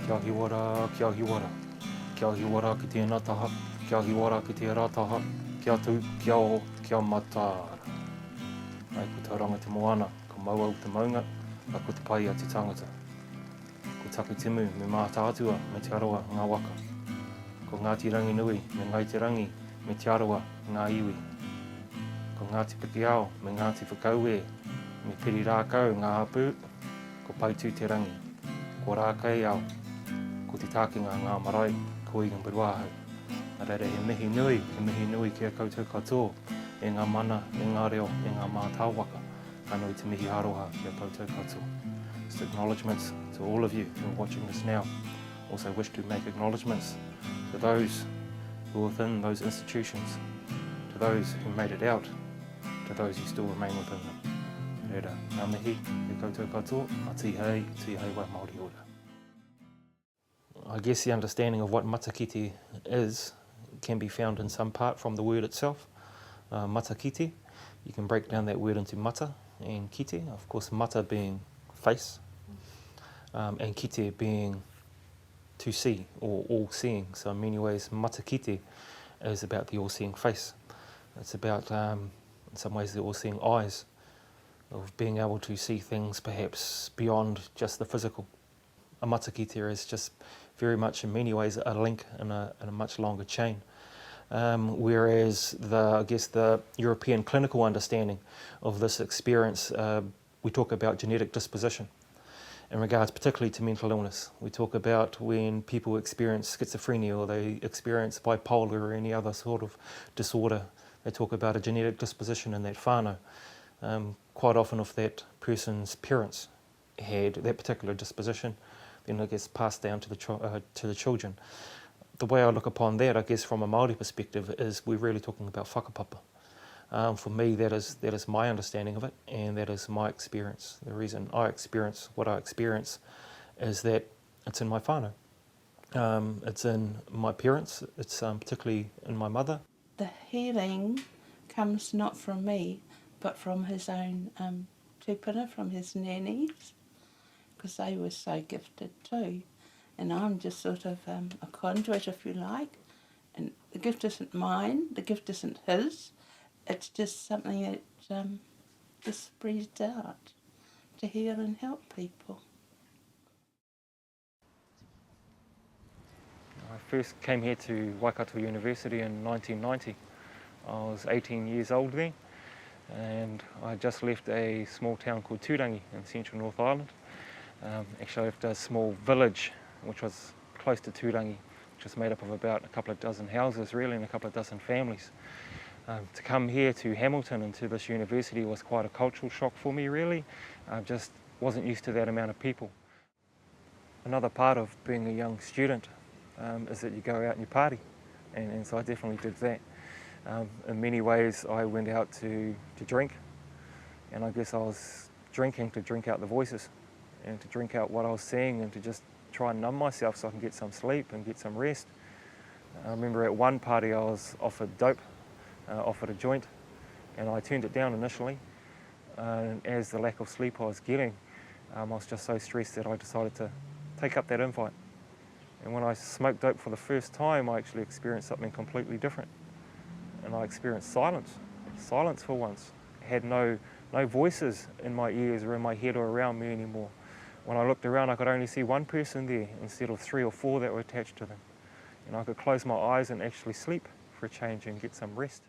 Kia hiwara, kia hiwara. Kia hiwara ki tēnā taha, kia hiwara ki tērā taha, kia tū, kia o, kia matāra. Ai, ko tauranga te moana, ko mau au te maunga, a ko te pai a te tangata. Ko taku timu me mātātua me te aroa ngā waka. Ko Ngāti Rangi Nui me Ngai Te Rangi me te aroa ngā iwi. Ko Ngāti Pikiao me Ngāti Whakaue me Piri Rākau ngā apū, ko Paitū Te Rangi. Ko Rākai au, ko te tākinga ngā marae, ko Igan Biruahau. Nā reira he mihi nui kia koutou katoa, e ngā mana, e ngā reo, e ngā mātāwaka, anui te mihi aroha kia koutou katoa. Just acknowledgements to all of you who are watching this now. Also wish to make acknowledgements to those who are within those institutions, to those who made it out, to those who still remain within them. Reira, ngā mihi, e koutou katoa, a tihei wa Mauriora. I guess the understanding of what matakiti is can be found in some part from the word itself. Matakiti, you can break down that word into mata and kite, of course mata being face, and kite being to see or all-seeing. So in many ways matakite is about the all-seeing face. It's about, in some ways, the all-seeing eyes, of being able to see things perhaps beyond just the physical. A matakite is just very much in many ways a link in a much longer chain. Whereas I guess the European clinical understanding of this experience, we talk about genetic disposition in regards particularly to mental illness. We talk about when people experience schizophrenia or they experience bipolar or any other sort of disorder, they talk about a genetic disposition in that whānau. Quite often if that person's parents had that particular disposition, then it gets passed down to the children. The way I look upon that, I guess from a Māori perspective, is we're really talking about whakapapa. For me, that is my understanding of it, and that is my experience. The reason I experience what I experience is that it's in my whānau. It's in my parents, it's particularly in my mother. The healing comes not from me, but from his own tupuna, from his nannies, because they were so gifted too. And I'm just sort of a conduit, if you like. And the gift isn't mine, the gift isn't his. It's just something that just spreads out to heal and help people. I first came here to Waikato University in 1990. I was 18 years old then, and I just left a small town called Tūrangi in central North Island. Actually I left a small village which was close to Tūrangi, which was made up of about a couple of dozen houses really and a couple of dozen families. To come here to Hamilton and to this university was quite a cultural shock for me really. I just wasn't used to that amount of people. Another part of being a young student is that you go out and you party, and so I definitely did that. In many ways I went out to drink, and I guess I was drinking to drink out the voices and to drink out what I was seeing and to just try and numb myself so I can get some sleep and get some rest. I remember at one party I was offered dope, offered a joint, and I turned it down initially. And as the lack of sleep I was getting, I was just so stressed that I decided to take up that invite. And when I smoked dope for the first time, I actually experienced something completely different. And I experienced silence for once. I had no voices in my ears or in my head or around me anymore. When I looked around, I could only see one person there instead of 3 or 4 that were attached to them. And I could close my eyes and actually sleep for a change and get some rest.